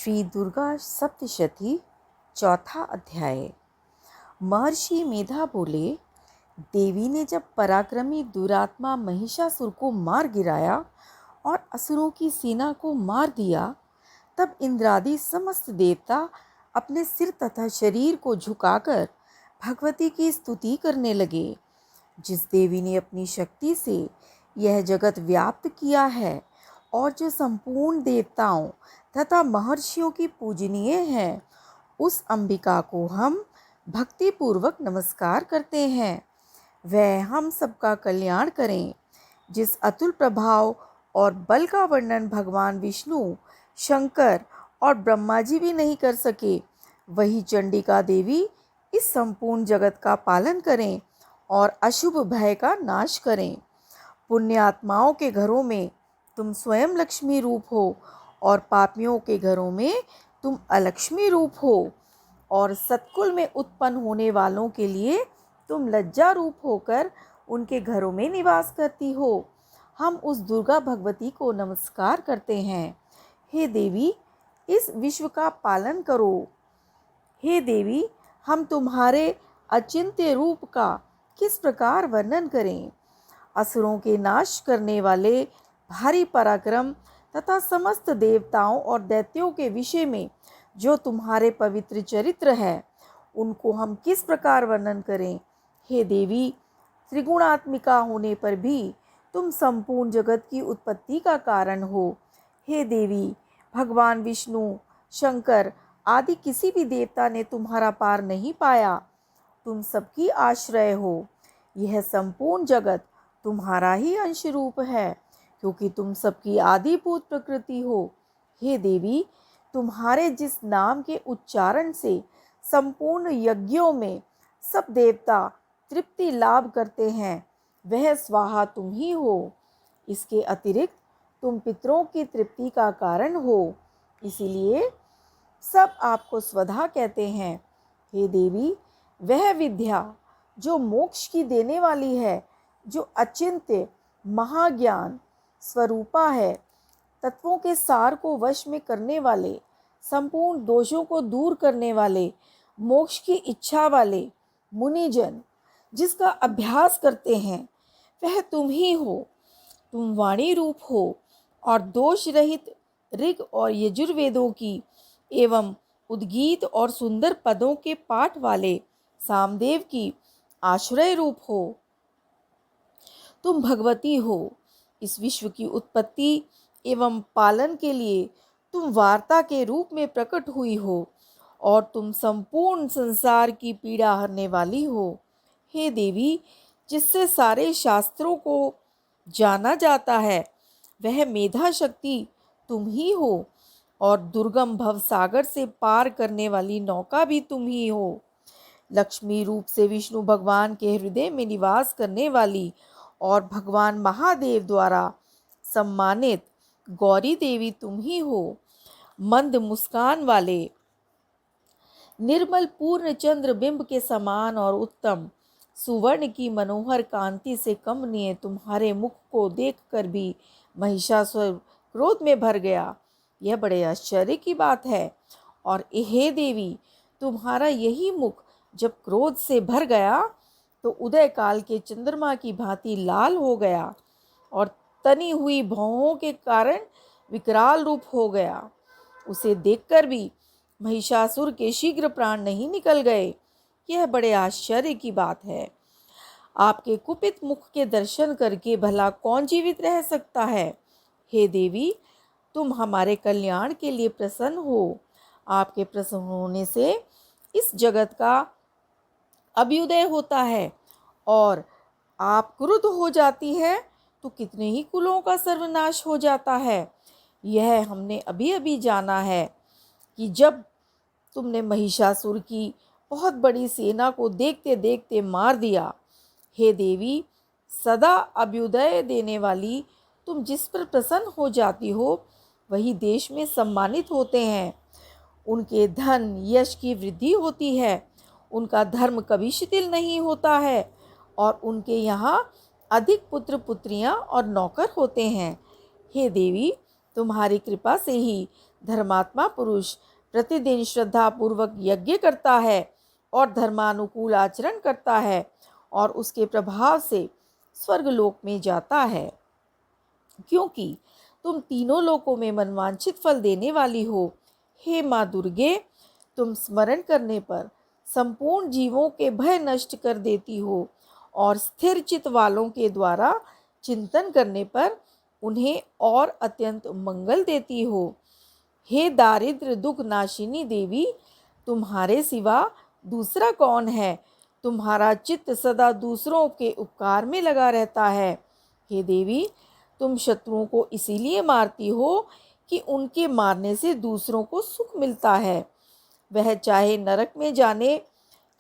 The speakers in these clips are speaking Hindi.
श्री दुर्गा सप्तशती चौथा अध्याय। महर्षि मेधा बोले, देवी ने जब पराक्रमी दुरात्मा महिषासुर को मार गिराया और असुरों की सेना को मार दिया, तब इंद्रादि समस्त देवता अपने सिर तथा शरीर को झुकाकर भगवती की स्तुति करने लगे। जिस देवी ने अपनी शक्ति से यह जगत व्याप्त किया है और जो संपूर्ण देवताओं तथा महर्षियों की पूजनीय है, उस अंबिका को हम भक्तिपूर्वक नमस्कार करते हैं। वह हम सबका कल्याण करें। जिस अतुल प्रभाव और बल का वर्णन भगवान विष्णु, शंकर और ब्रह्मा जी भी नहीं कर सके, वही चंडिका देवी इस संपूर्ण जगत का पालन करें और अशुभ भय का नाश करें। पुण्यात्माओं के घरों में तुम स्वयं लक्ष्मी रूप हो और पापियों के घरों में तुम अलक्ष्मी रूप हो, और सत्कुल में उत्पन्न होने वालों के लिए तुम लज्जा रूप होकर उनके घरों में निवास करती हो। हम उस दुर्गा भगवती को नमस्कार करते हैं। हे देवी, इस विश्व का पालन करो। हे देवी, हम तुम्हारे अचिंत्य रूप का किस प्रकार वर्णन करें। असुरों के नाश करने वाले भारी पराक्रम तथा समस्त देवताओं और दैत्यों के विषय में जो तुम्हारे पवित्र चरित्र है, उनको हम किस प्रकार वर्णन करें। हे देवी, त्रिगुणात्मिका होने पर भी तुम संपूर्ण जगत की उत्पत्ति का कारण हो। हे देवी, भगवान विष्णु, शंकर आदि किसी भी देवता ने तुम्हारा पार नहीं पाया। तुम सबकी आश्रय हो। यह संपूर्ण जगत तुम्हारा ही अंश रूप है, क्योंकि तुम सबकी आदिभूत प्रकृति हो। हे देवी, तुम्हारे जिस नाम के उच्चारण से संपूर्ण यज्ञों में सब देवता तृप्ति लाभ करते हैं, वह स्वाहा तुम ही हो। इसके अतिरिक्त तुम पितरों की तृप्ति का कारण हो, इसीलिए सब आपको स्वधा कहते हैं। हे देवी, वह विद्या जो मोक्ष की देने वाली है, जो अचिंत्य महाज्ञान स्वरूपा है, तत्वों के सार को वश में करने वाले, संपूर्ण दोषों को दूर करने वाले, मोक्ष की इच्छा वाले मुनिजन जिसका अभ्यास करते हैं, वह तुम ही हो। तुम वाणी रूप हो और दोष रहित ऋग और यजुर्वेदों की एवं उद्गीत और सुंदर पदों के पाठ वाले सामदेव की आश्रय रूप हो। तुम भगवती हो। इस विश्व की उत्पत्ति एवं पालन के लिए तुम वार्ता के रूप में प्रकट हुई हो, और तुम संपूर्ण संसार की पीड़ा हरने वाली हो। हे देवी, जिससे सारे शास्त्रों को जाना जाता है, वह मेधा शक्ति तुम ही हो, और दुर्गम भव सागर से पार करने वाली नौका भी तुम ही हो। लक्ष्मी रूप से विष्णु भगवान के हृदय में निवास करने वाली और भगवान महादेव द्वारा सम्मानित गौरी देवी तुम ही हो। मंद मुस्कान वाले, निर्मल पूर्ण चंद्र बिंब के समान और उत्तम सुवर्ण की मनोहर कांति से कमनीय तुम्हारे मुख को देखकर भी महिषासुर क्रोध में भर गया। यह बड़े आश्चर्य की बात है। और हे देवी, तुम्हारा यही मुख जब क्रोध से भर गया तो उदय काल के चंद्रमा की भांति लाल हो गया और तनी हुई भौहों के कारण विकराल रूप हो गया। उसे देखकर भी महिषासुर के शीघ्र प्राण नहीं निकल गए। यह बड़े आश्चर्य की बात है। आपके कुपित मुख के दर्शन करके भला कौन जीवित रह सकता है। हे देवी, तुम हमारे कल्याण के लिए प्रसन्न हो। आपके प्रसन्न होने से इस जगत का अभ्युदय होता है, और आप क्रुद्ध हो जाती है तो कितने ही कुलों का सर्वनाश हो जाता है। यह हमने अभी अभी जाना है कि जब तुमने महिषासुर की बहुत बड़ी सेना को देखते देखते मार दिया। हे देवी, सदा अभ्युदय देने वाली तुम जिस पर प्रसन्न हो जाती हो, वही देश में सम्मानित होते हैं। उनके धन यश की वृद्धि होती है, उनका धर्म कभी शिथिल नहीं होता है, और उनके यहाँ अधिक पुत्र पुत्रियाँ और नौकर होते हैं। हे देवी, तुम्हारी कृपा से ही धर्मात्मा पुरुष प्रतिदिन श्रद्धा पूर्वक यज्ञ करता है और धर्मानुकूल आचरण करता है और उसके प्रभाव से स्वर्गलोक में जाता है। क्योंकि तुम तीनों लोकों में मनवांछित फल देने वाली हो, हे माँ दुर्गे, तुम स्मरण करने पर संपूर्ण जीवों के भय नष्ट कर देती हो और स्थिर चित्त वालों के द्वारा चिंतन करने पर उन्हें और अत्यंत मंगल देती हो। हे दारिद्र दुख नाशिनी देवी, तुम्हारे सिवा दूसरा कौन है? तुम्हारा चित्त सदा दूसरों के उपकार में लगा रहता है। हे देवी, तुम शत्रुओं को इसीलिए मारती हो कि उनके मारने से दूसरों को सुख मिलता है। वह चाहे नरक में जाने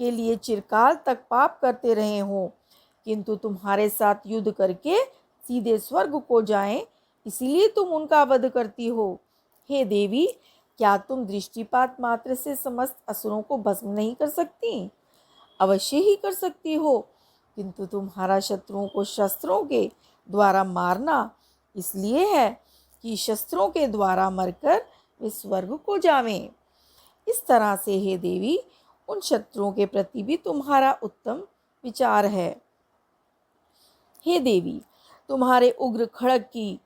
के लिए चिरकाल तक पाप करते रहे हों, किंतु तुम्हारे साथ युद्ध करके सीधे स्वर्ग को जाएं, इसीलिए तुम उनका वध करती हो। हे देवी, क्या तुम दृष्टिपात मात्र से समस्त असुरों को भस्म नहीं कर सकती? अवश्य ही कर सकती हो, किंतु तुम्हारा शत्रुओं को शस्त्रों के द्वारा मारना इसलिए है कि शस्त्रों के द्वारा मरकर वे स्वर्ग को जावें। इस तरह से हे देवी, उन शत्रुओं के प्रति भी तुम्हारा उत्तम विचार है। हे देवी, तुम्हारे उग्र खड़ग की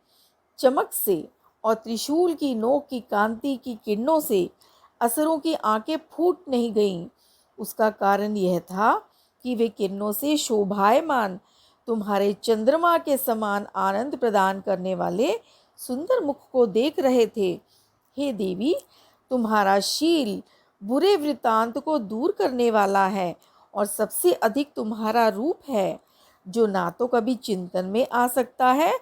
चमक से और त्रिशूल की नोक की कांति की किरणों से असुरों की आंखें फूट नहीं गईं। उसका कारण यह था कि वे किरणों से शोभायमान तुम्हारे चंद्रमा के समान आनंद प्रदान करने वाले सुंदर मुख को देख रहे थे। हे देवी, तुम्हारा शील बुरे वृत्तांत को दूर करने वाला है और सबसे अधिक तुम्हारा रूप है, जो ना तो कभी चिंतन में आ सकता है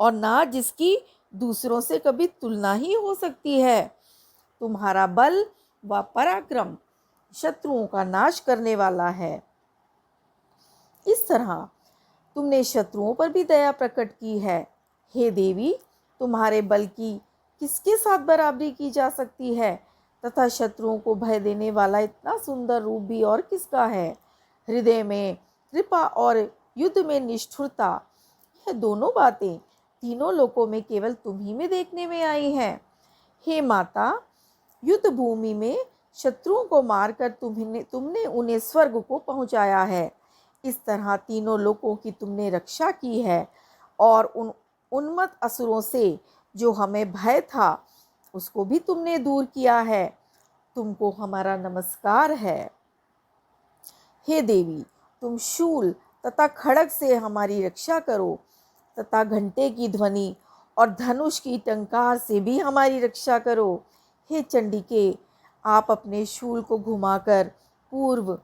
और ना जिसकी दूसरों से कभी तुलना ही हो सकती है। तुम्हारा बल व पराक्रम शत्रुओं का नाश करने वाला है। इस तरह तुमने शत्रुओं पर भी दया प्रकट की है। हे देवी, तुम्हारे बल की किसके साथ बराबरी की जा सकती है, तथा शत्रुओं को भय देने वाला इतना सुंदर रूप भी और किसका है? हृदय में कृपा और युद्ध में निष्ठुरता, यह दोनों बातें तीनों लोकों में केवल तुम ही में देखने में आई हैं। हे माता, युद्ध भूमि में शत्रुओं को मारकर तुमने उन्हें स्वर्ग को पहुंचाया है। इस तरह तीनों लोकों की तुमने रक्षा की है और उन उन्मत्त असुरों से जो हमें भय था उसको भी तुमने दूर किया है। तुमको हमारा नमस्कार है। हे देवी, तुम शूल तथा खड़ग से हमारी रक्षा करो तथा घंटे की ध्वनि और धनुष की टंकार से भी हमारी रक्षा करो। हे चंडिके, आप अपने शूल को घुमाकर पूर्व,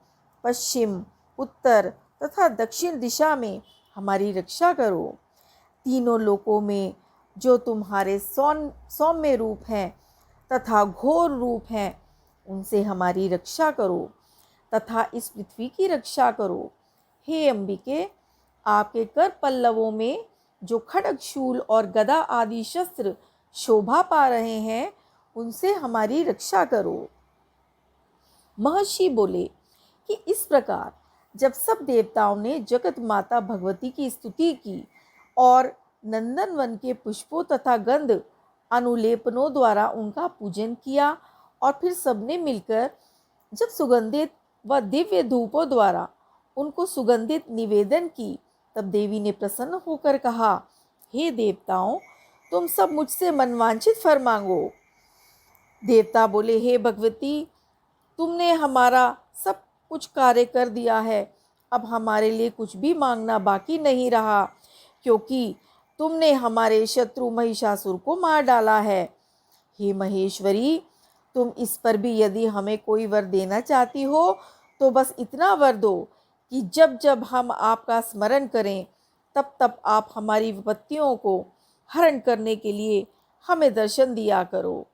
पश्चिम, उत्तर तथा दक्षिण दिशा में हमारी रक्षा करो। तीनों लोकों में जो तुम्हारे सौम्य रूप हैं तथा घोर रूप हैं, उनसे हमारी रक्षा करो तथा इस पृथ्वी की रक्षा करो। हे अंबिके, आपके कर पल्लवों में जो खड्ग, शूल और गदा आदि शस्त्र शोभा पा रहे हैं, उनसे हमारी रक्षा करो। महर्षि बोले कि इस प्रकार जब सब देवताओं ने जगत माता भगवती की स्तुति की और नंदनवन के पुष्पों तथा गंध अनुलेपनों द्वारा उनका पूजन किया और फिर सबने मिलकर जब सुगंधित व दिव्य धूपों द्वारा उनको सुगंधित निवेदन की, तब देवी ने प्रसन्न होकर कहा, हे देवताओं, तुम सब मुझसे मनवांछित वर मांगो। देवता बोले, हे भगवती, तुमने हमारा सब कुछ कार्य कर दिया है। अब हमारे लिए कुछ भी मांगना बाकी नहीं रहा, क्योंकि तुमने हमारे शत्रु महिषासुर को मार डाला है। हे महेश्वरी, तुम इस पर भी यदि हमें कोई वर देना चाहती हो तो बस इतना वर दो कि जब जब हम आपका स्मरण करें तब तब आप हमारी विपत्तियों को हरण करने के लिए हमें दर्शन दिया करो।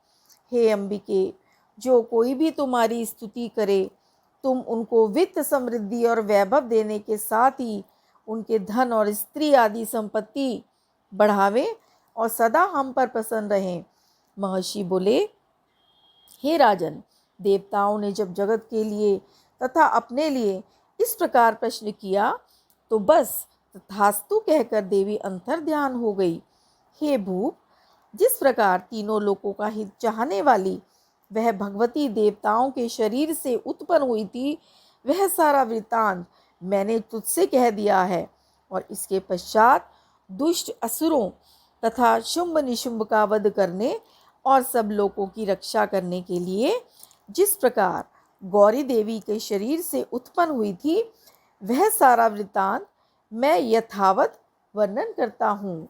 हे अंबिके, जो कोई भी तुम्हारी स्तुति करे, तुम उनको वित्त, समृद्धि और वैभव देने के साथ ही उनके धन और स्त्री आदि संपत्ति बढ़ावें और सदा हम पर प्रसन्न रहें। महर्षि बोले, हे राजन, देवताओं ने जब जगत के लिए तथा अपने लिए इस प्रकार प्रश्न किया तो बस तथास्तु कहकर देवी अंतर ध्यान हो गई। हे भूप, जिस प्रकार तीनों लोकों का हित चाहने वाली वह भगवती देवताओं के शरीर से उत्पन्न हुई थी, वह सारा वृत्तांत मैंने तुझसे कह दिया है। और इसके पश्चात दुष्ट असुरों तथा शुंभ निशुंभ का वध करने और सब लोगों की रक्षा करने के लिए जिस प्रकार गौरी देवी के शरीर से उत्पन्न हुई थी, वह सारा वृत्तांत मैं यथावत वर्णन करता हूँ।